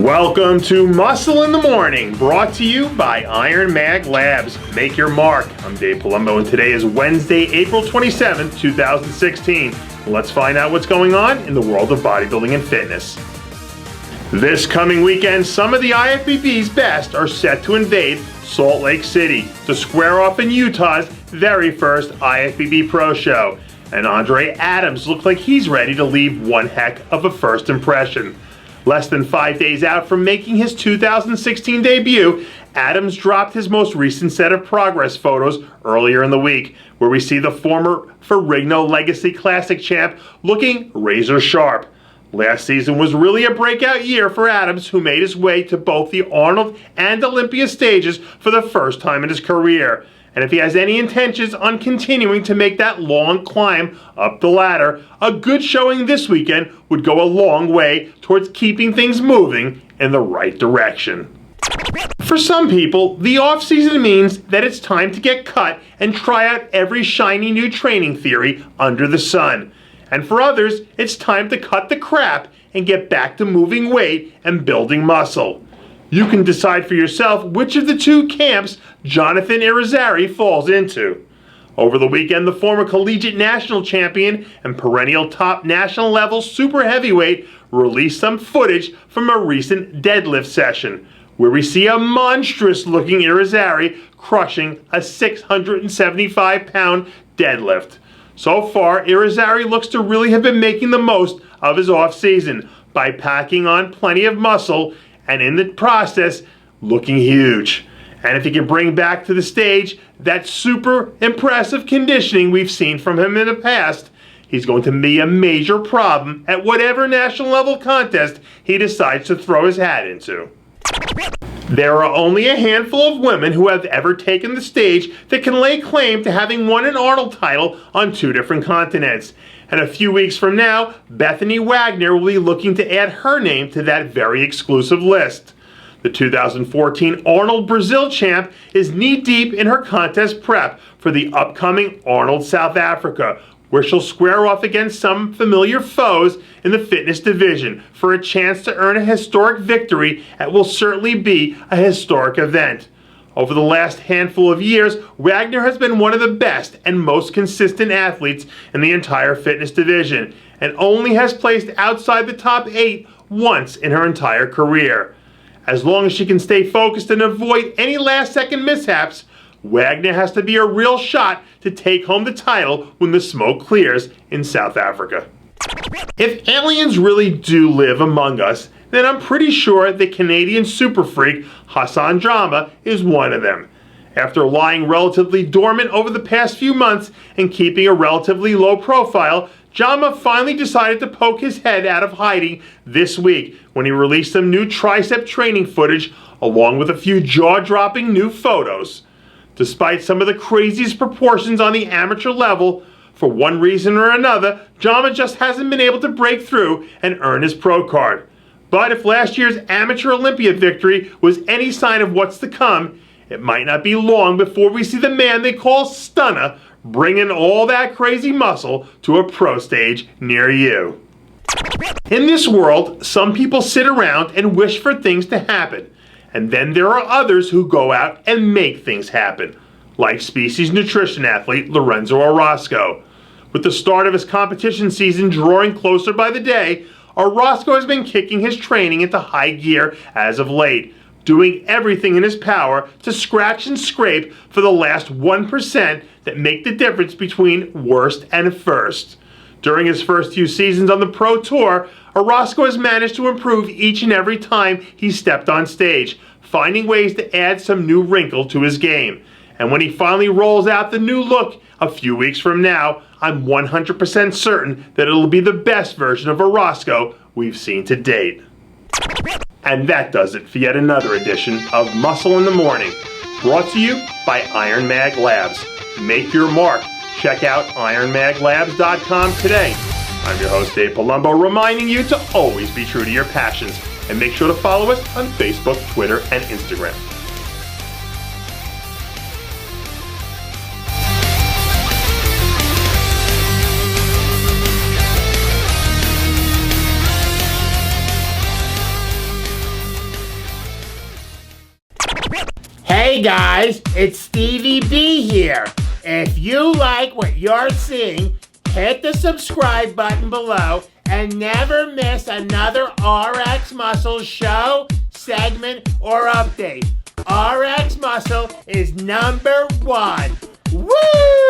Welcome to Muscle in the Morning, brought to you by Iron Mag Labs. Make your mark. I'm Dave Palumbo, and today is Wednesday, April 27th, 2016. Let's find out what's going on in the world of bodybuilding and fitness. This coming weekend, some of the IFBB's best are set to invade Salt Lake City to square off in Utah's very first IFBB Pro Show. And Andre Adams looks like he's ready to leave one heck of a first impression. Less than 5 days out from making his 2016 debut, Adams dropped his most recent set of progress photos earlier in the week, where we see the former Ferrigno Legacy Classic champ looking razor sharp. Last season was really a breakout year for Adams, who made his way to both the Arnold and Olympia stages for the first time in his career. And if he has any intentions on continuing to make that long climb up the ladder, a good showing this weekend would go a long way towards keeping things moving in the right direction. For some people, the off-season means that it's time to get cut and try out every shiny new training theory under the sun. And for others, it's time to cut the crap and get back to moving weight and building muscle. You can decide for yourself which of the two camps Jonathan Irizarry falls into. Over the weekend, the former collegiate national champion and perennial top national level super heavyweight released some footage from a recent deadlift session, where we see a monstrous looking Irizarry crushing a 675-pound deadlift. So far, Irizarry looks to really have been making the most of his off-season by packing on plenty of muscle and in the process, looking huge. And if he can bring back to the stage that super impressive conditioning we've seen from him in the past, he's going to be a major problem at whatever national level contest he decides to throw his hat into. There are only a handful of women who have ever taken the stage that can lay claim to having won an Arnold title on two different continents. And a few weeks from now, Bethany Wagner will be looking to add her name to that very exclusive list. The 2014 Arnold Brazil champ is knee-deep in her contest prep for the upcoming Arnold South Africa, where she'll square off against some familiar foes in the fitness division for a chance to earn a historic victory at what will certainly be a historic event. Over the last handful of years, Wagner has been one of the best and most consistent athletes in the entire fitness division, and only has placed outside the top 8 once in her entire career. As long as she can stay focused and avoid any last-second mishaps, Wagner has to be a real shot to take home the title when the smoke clears in South Africa. If aliens really do live among us, then I'm pretty sure the Canadian super freak Hassan Jama is one of them. After lying relatively dormant over the past few months and keeping a relatively low profile, Jama finally decided to poke his head out of hiding this week when he released some new tricep training footage along with a few jaw-dropping new photos. Despite some of the craziest proportions on the amateur level, for one reason or another, Jama just hasn't been able to break through and earn his pro card. But if last year's amateur Olympia victory was any sign of what's to come, it might not be long before we see the man they call Stunner bringing all that crazy muscle to a pro stage near you. In this world, some people sit around and wish for things to happen, and then there are others who go out and make things happen, like species nutrition athlete Lorenzo Orosco. With the start of his competition season drawing closer by the day, Orozco has been kicking his training into high gear as of late, doing everything in his power to scratch and scrape for the last 1% that make the difference between worst and first. During his first few seasons on the Pro Tour, Orozco has managed to improve each and every time he stepped on stage, finding ways to add some new wrinkle to his game. And when he finally rolls out the new look a few weeks from now, I'm 100% certain that it'll be the best version of Orozco we've seen to date. And that does it for yet another edition of Muscle in the Morning, brought to you by Iron Mag Labs. Make your mark. Check out ironmaglabs.com today. I'm your host, Dave Palumbo, reminding you to always be true to your passions, and make sure to follow us on Facebook, Twitter, and Instagram. guys, it's Stevie B here. If you like what you're seeing, hit the subscribe button below and never miss another RxMuscle show, segment, or update. RxMuscle is #1. Woo!